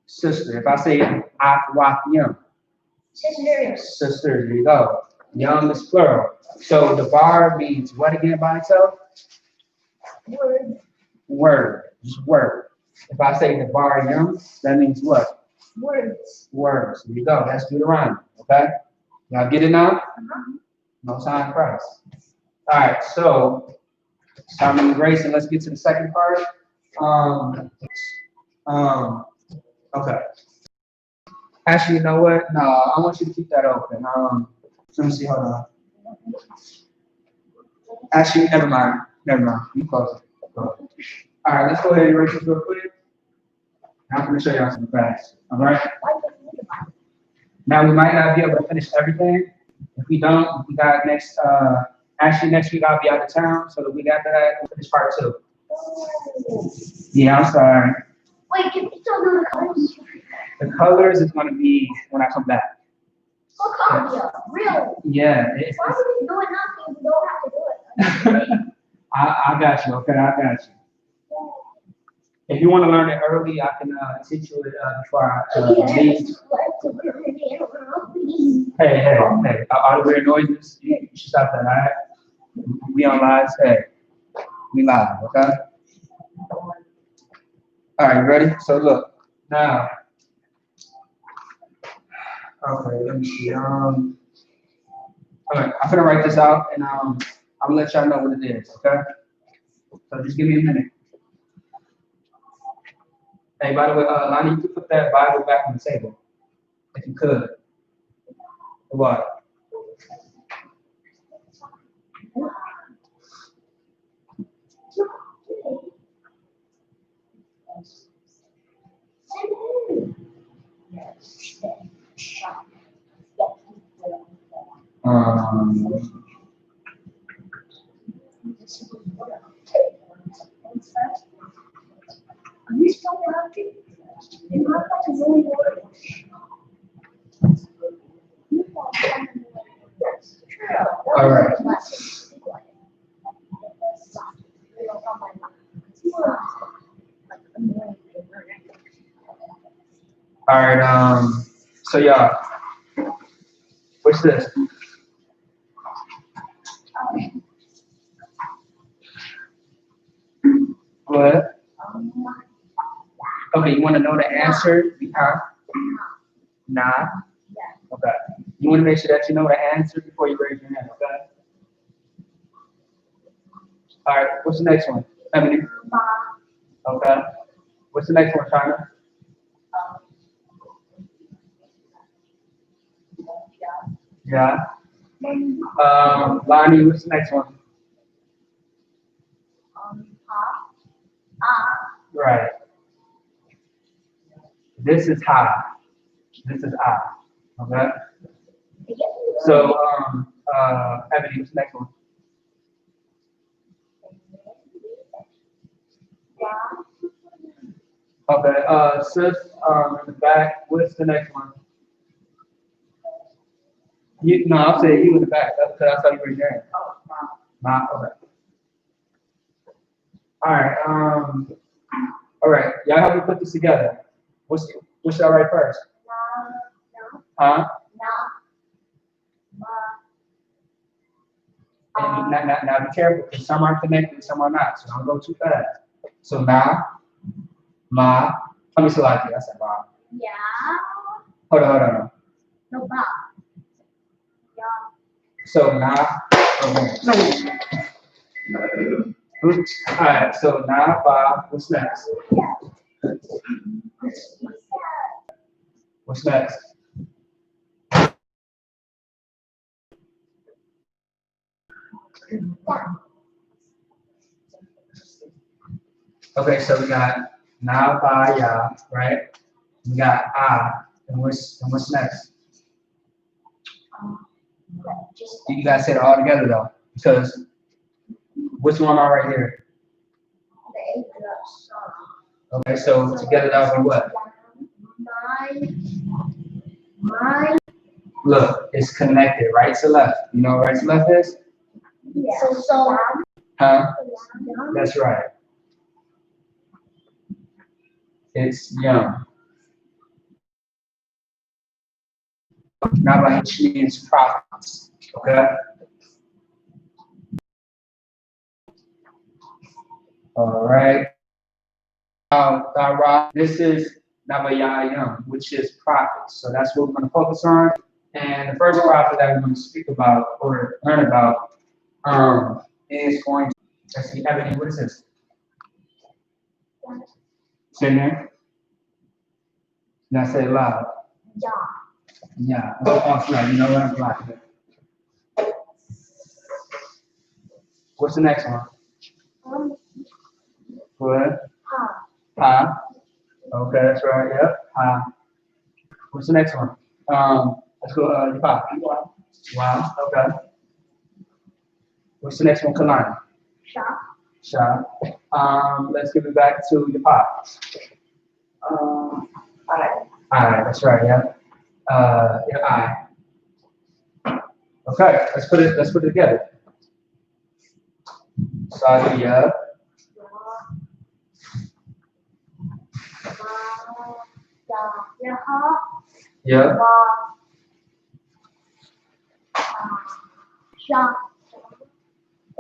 Sister. If I say Akwayim. Sisters, there you go. Young is plural. So the bar means what again by itself? Word. Just word. If I say the bar young, that means what? Words. There you go. That's Deuteronomy. Okay? Y'all get it now? No sign of Christ. All right, so time and grace, and let's get to the second part. Okay. Actually, you know what? No, I want you to keep that open. Let me see. Hold on. Actually, never mind. You close it. All right, let's go ahead and erase this real quick. I'm going to show y'all some facts. All right. Now we might not be able to finish everything. If we don't, we got next. Actually, next week I'll be out of town, so the week after that we'll finish part 2. Yeah, I'm sorry. Wait, can you still do the colors? The colors is going to be when I come back. Really? Yeah. Why are we doing nothing? We don't have to do it. I got you. Okay, I got you. If you want to learn it early, I can teach you it before I leave. Hey. All the weird noises, you should stop that, all right? We on live. Hey, we live, okay? All right, you ready? So look, now. Okay, let me see. Okay, I'm gonna write this out, and I'm gonna let y'all know what it is, okay? So just give me a minute. Hey, by the way, Lonnie, you could put that Bible back on the table, if you could. What? All right. All right. So y'all, what's this? What? Okay, you want to know the answer? Huh? Nah. Okay. You want to make sure that you know the answer before you raise your hand, okay? All right, what's the next one? Emily? Okay. What's the next one, China? Yeah. Lonnie, what's the next one? Right. This is high. This is I. Okay. So, Ebony, what's the next one? Okay. Sis, in the back, what's the next one? You, no, I'll say you in the back. That's because I saw you raise your hand. Ma. Okay. All right. All right. Y'all help me put this together. What's y'all write first? Huh? And now be careful because some are connected, some are not. So don't go too fast. So now, ma. Tell me Salaki. I said ma. Yeah. Hold on. No, ba. Yeah. So now, okay. All right. So now, ba. What's next? What's next? Okay, so we got na ba ya, right? We got and what's next? You guys say it all together though, because which one am I right here? Okay, so together that would be what? My. Look, it's connected, right to left. You know what right to left is? Yeah. So. Huh? That's right. It's young. Not like means prophets. Okay? All right. This is Nabayayam, which is prophets. So that's what we're going to focus on. And the first prophet that we're going to speak about or learn about is going to, let's see, Ebony, what is this? Say your name. Now say it loud. Yeah. Yeah. Oh, right. You know what I'm black. What's the next one? Good. Ha. Okay, that's right. Yep. Ha. What's the next one? Let's go. Yapa. Wow. Okay. What's the next one? Kalani. Sha. Sha. Let's give it back to Yapa. I. That's right. Yeah. Yeah. I. Okay. Let's put it together. Sadia. Yeah.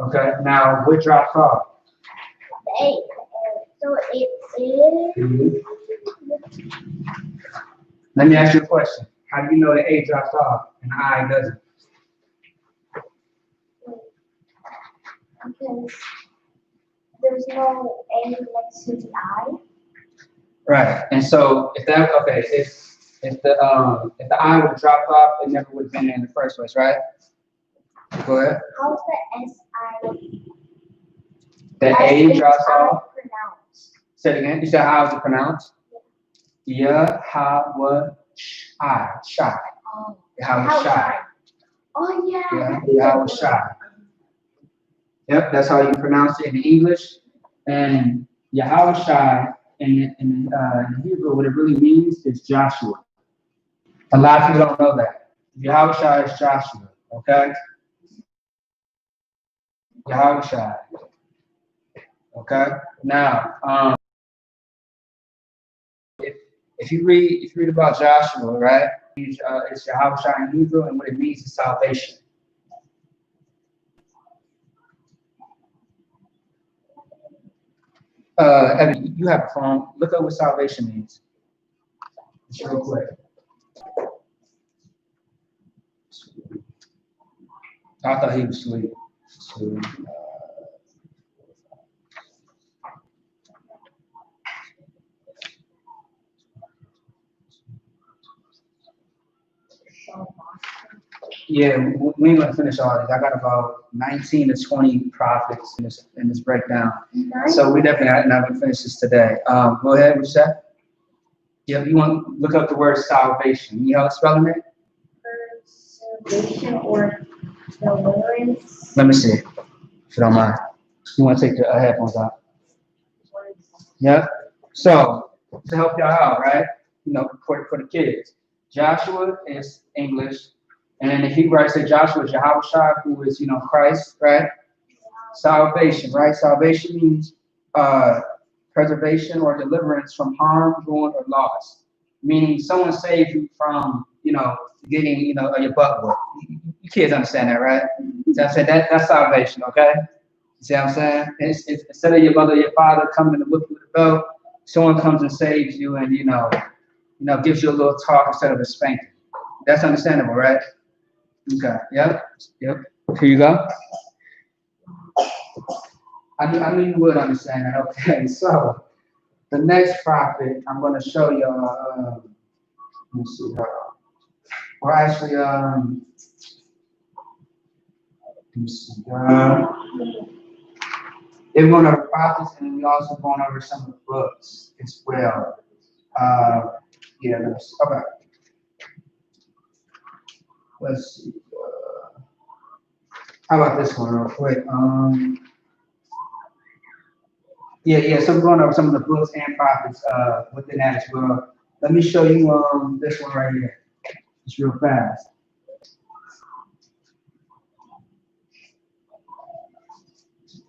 Okay. Now, what drops off? The 8. So it is. Let me ask you a question. How do you know the A drops off and the I doesn't? Because there's no A next to the I. Right. And so if that if the I would have dropped off, it never would have been there in the first place, right? Go ahead. How's the SI? The A drops off. Pronounced. Say it again. You said how is it pronounced? Yeah, how I shy. Oh. How shy. Oh yeah. Yeah, how shy. Yep, that's how you pronounce it in English. And Yahushai in Hebrew, what it really means is Joshua. A lot of people don't know that. Yahushai is Joshua, okay? Yahushai. Okay? Now, if you read about Joshua, right? It's Yahweh in Hebrew, and what it means is salvation. Evan, you have a phone. Look up what salvation means. Just real quick. I thought he was sweet. Yeah, we ain't gonna finish all these. I got about 19 to 20 prophets in this breakdown. So we definitely not gonna finish this today. Go ahead, what you said? Yeah, you want to look up the word salvation. You know how to spelling it? Salvation or deliverance. Let me see, if you don't mind. You want to take your headphones out? Yeah. So to help y'all out, right? You know, for the kids, Joshua is English, and then the Hebrew I say Joshua is Yahweh, who is Christ, right? Salvation, right? Salvation means preservation or deliverance from harm, ruin, or loss. Meaning someone saved you from getting your butt whooped. You kids understand that, right? See what I'm saying? That's salvation, okay? See what I'm saying? It's instead of your mother or your father coming to whip you with a belt, someone comes and saves you and gives you a little talk instead of a spanking. That's understandable, right? Okay. Yep. Here you go. I knew you would understand that. Okay. So the next prophet I'm going to show you. Let me see. Or actually, let me see. They're going over prophets, and we're also going over some of the books as well. Yeah, okay. Let's see. How about this one real quick? Yeah. So we're going over some of the books and prophets within that as well. Let me show you this one right here. It's real fast.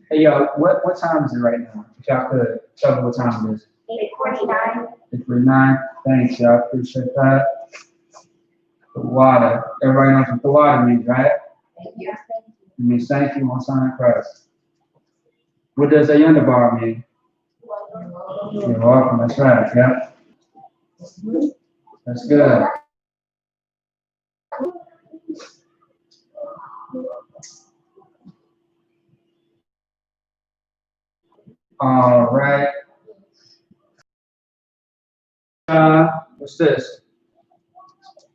Hey, yo, what time is it right now? If y'all could tell me what time it is. 8:49. 8:49. Thanks, y'all. Appreciate that. The water. Everybody knows what the water means, right? Yes. It means thank you, most high Christ. What does a underbar mean? You're welcome. That's right. Yeah. That's good. All right. What's this?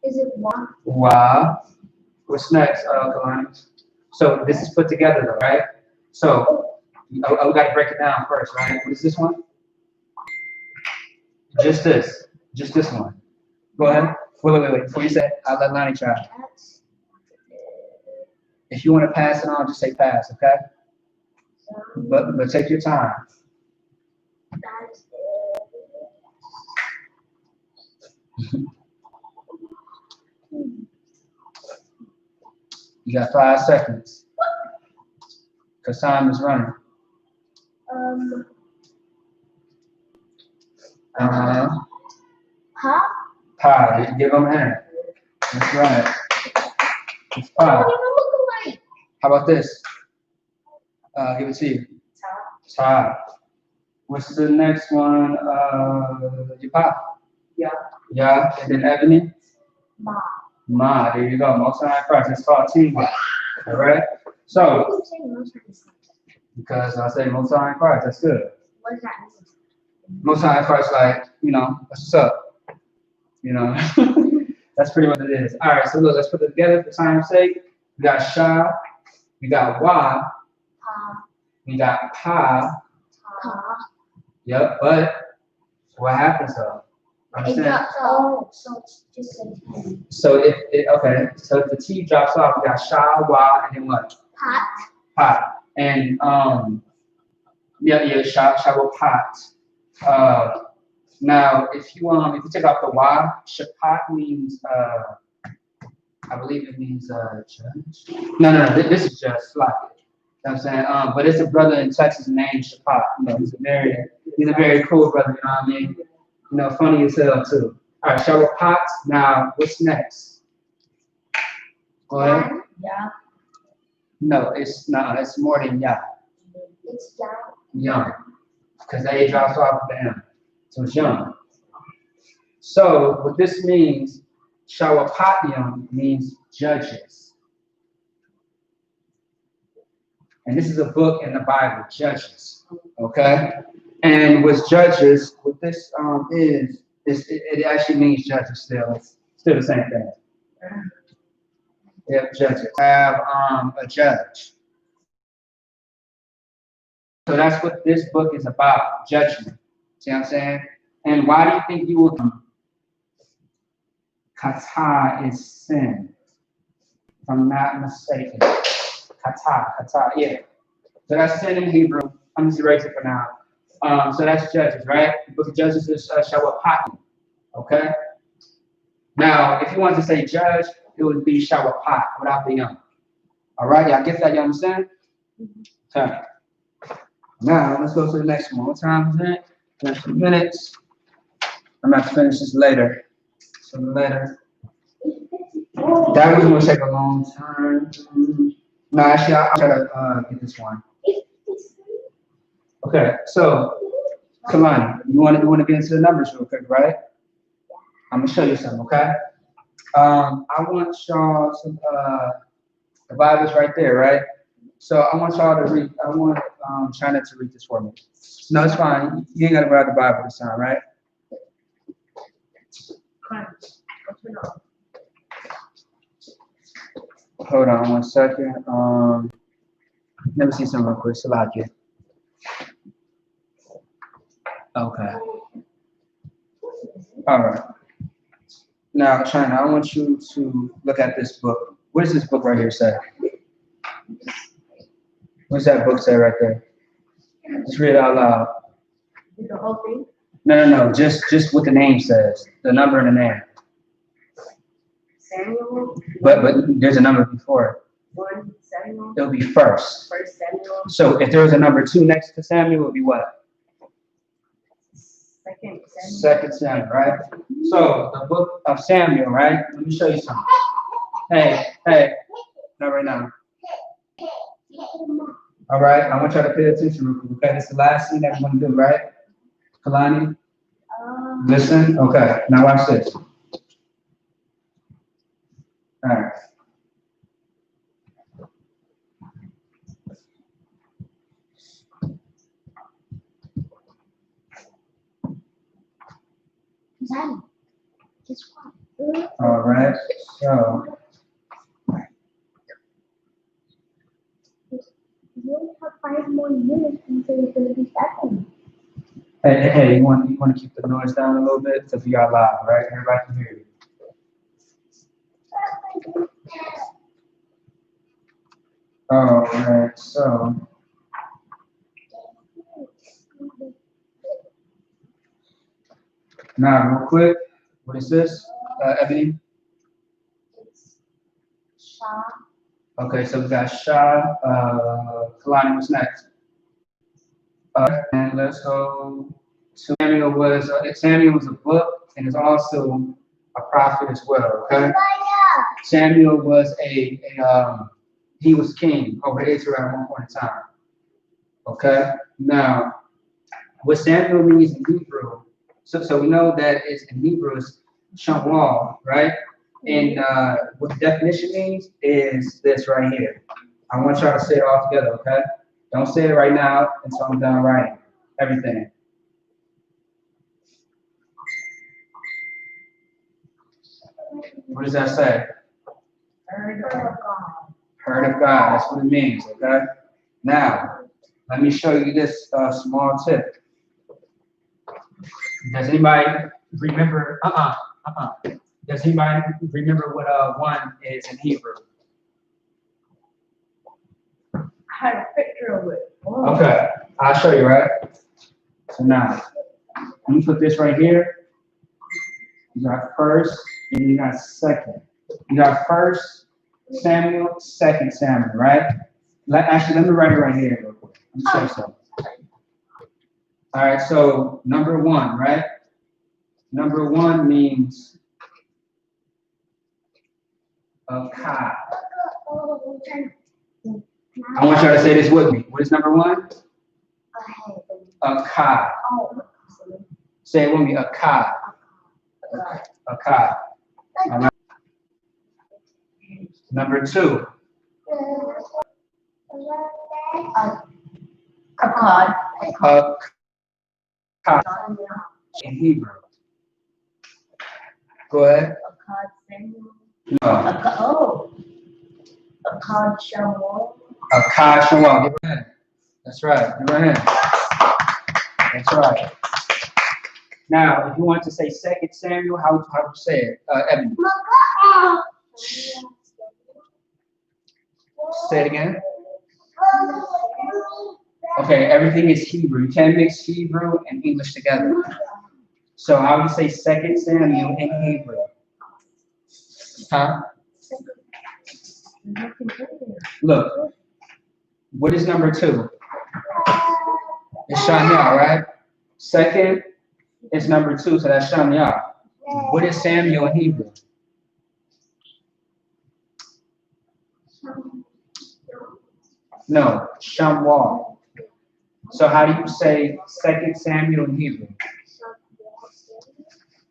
Is it one? Wow. What's next, Kalani? So this is put together, though, right? So we got to break it down first, right? What is this one? Just this one. Go ahead. Wait. Before you say, I'll let Lonnie try. If you want to pass it on, just say pass, okay? But take your time. You got 5 seconds. Because time is running. Pie. Give them a hand. That's right. It's pie. How about this? Give it to you. Tie. What's the next one? Your pop. Yeah. And then Ebony? Ma. There you go. Most High Christ. It's called teamwork. All right? So, because I say Most High Christ, that's good. What does that mean? Most High Christ, like, what's up? That's pretty much what it is. All right, so look, let's put it together for time's sake. We got Sha, we got Wa, we got Pa. Yep, but what happens though? Understand? So it's just a T. So if the T drops off, we got Sha, Wa, and then what? Pot. And Sha, Wa, Pot. Now, if you take out the Y, Shapat means I believe it means judge. No. This is just like it. You know what I'm saying? But it's a brother in Texas named Shapat. He's a very cool brother. You know what I mean? Funny as hell too. All right, Shawapot. Now, what's next? Go ahead. Yeah. No, it's not. It's more than Yah. It's young. Young. Because the A drops off the M. So it's young. So what this means, Shawapatium means judges. And this is a book in the Bible, Judges. Okay? And with Judges, what this it actually means judges still. It's still the same thing. Yeah, judges. Have a judge. So that's what this book is about, judgment. See what I'm saying? And why do you think you will come? Kata is sin, if I'm not mistaken. Kata, yeah. So that's sin in Hebrew. I'm just erasing it for now. So that's Judges, right? The book of Judges is Shawapati. Okay? Now, if you want to say judge, it would be Shawapat without the young. All right, y'all get that? You understand? Okay. Now, let's go to the next one. What time is it? Next few minutes. I'm going to finish this later. So later. That one's going to take a long time. No, actually, I'll try to get this one. Okay, so, Kalani, you want to get into the numbers real quick, right? I'm going to show you something, okay? I want y'all to, the Bible's right there, right? So I want y'all to read, I want China to read this for me. No, it's fine. You ain't got to grab the Bible this time, right? Hold on 1 second. Let me see something real quick. Salakia. Okay. All right. Now, China, I want you to look at this book. What does this book right here say? What's that book say right there? Just read it out loud. The whole thing? No. Just what the name says. The number and the name. Samuel. But there's a number before it. 1 Samuel. It'll be first. 1 Samuel. So if there was a number 2 next to Samuel, it would be what? 2 Samuel. 2 Samuel, right? So the book of Samuel, right? Let me show you something. Hey, not right now. All right, I want y'all to pay attention real quick. Okay, this is the last thing that we're gonna do, right? Kalani, listen. Okay, now watch this. All right. All right, so. You have 5 more minutes until it's going to be 7. Hey, you want to keep the noise down a little bit because we are live, right? Everybody can hear you. All right, so. Now, real quick, what is this, Ebony? It's Shah. Okay, so we got Shah, Kalani, what's next? And let's go to Samuel was a book and is also a prophet as well, okay? Samuel was he was king over Israel at one point in time, okay? Now, what Samuel means in Hebrew, so we know that it's in Hebrew is Shamwal, right? And what the definition means is this right here. I want y'all to say it all together, okay? Don't say it right now until I'm done writing everything. What does that say? Heard of God. Heard of God. That's what it means, okay? Now, let me show you this small tip. Does anybody remember? Does anybody remember what 1 is in Hebrew? I had a picture of it. Oh. Okay, I'll show you, right? So now, let me put this right here. You got first, and you got second. You got 1 Samuel, 2 Samuel, right? Actually, let me write it right here real quick. Let me show you something. All right, so number 1, right? Number 1 means a ka. I want y'all to say this with me. What is number 1? A ka. Say it with me. A ka. A ka. All right. Number 2. A card. A ka in Hebrew. Go ahead. A card Samuel. No. A card Shalom. A ka shalom. Give her a hand. That's right. Give her a hand. That's right. Now, if you want to say 2 Samuel, how would you say it? Evan. Say it again. Okay, everything is Hebrew. You can't mix Hebrew and English together. So how do you say 2 Samuel in Hebrew? Huh? Look, what is number 2? It's Shania, right? 2nd is number 2, so that's Shania. What is Samuel in Hebrew? No, Shamwal. So how do you say 2 Samuel in Hebrew?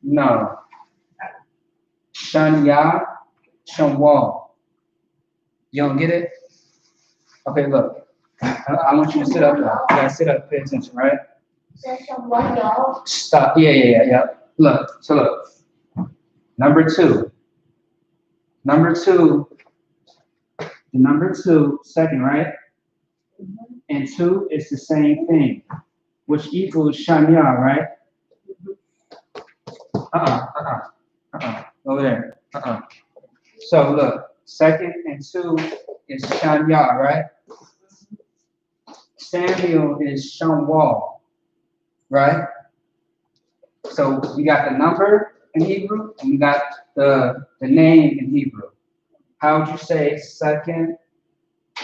No. Shania, Shamwal. You don't get it? Okay, look. I want you to sit up now. You gotta sit up, pay attention, right? Stop. Yeah. Look, so look. Number 2. Number 2, the number 2, 2nd, right? And 2 is the same thing, which equals Shania, right? Over there. So look, 2nd and 2 is Shania, right? Samuel is Shamwal, right? So we got the number in Hebrew and we got the name in Hebrew. How would you say 2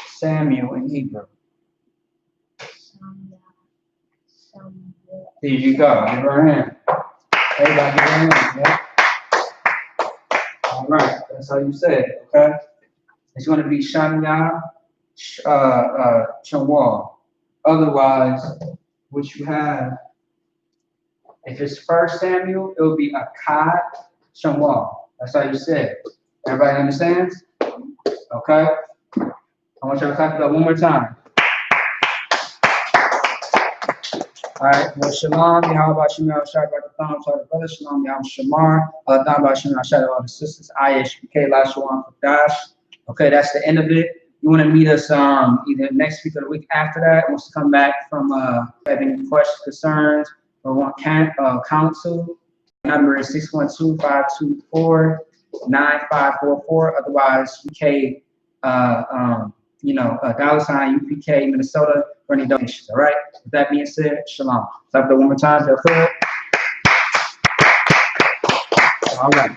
Samuel in Hebrew? Here you go. Give her a hand. Everybody give her a hand. Yeah? All right. That's how you say it. Okay. It's going to be Shania, Shamwal. Otherwise, what you have, if it's 1 Samuel, it will be Akkad Shamwal. That's how you say it. Everybody understands? Okay. I want y'all to talk about one more time. All right, well, Shalom, Yahweh Shemar, shout out the thumb, shout out the brother, Shalom, Yahweh Shamar, Allah Shemar, shout out all the sisters, I.S.U.P.K, Lashawan, Qadash. Okay, that's the end of it. You want to meet us either next week or the week after that. Once you come back from have any questions, concerns, or want counsel, number is 612-524-9544. Otherwise, U.K. $UPK, Minnesota, for any donations. All right. With that being said, shalom. Stop that one more time. All right.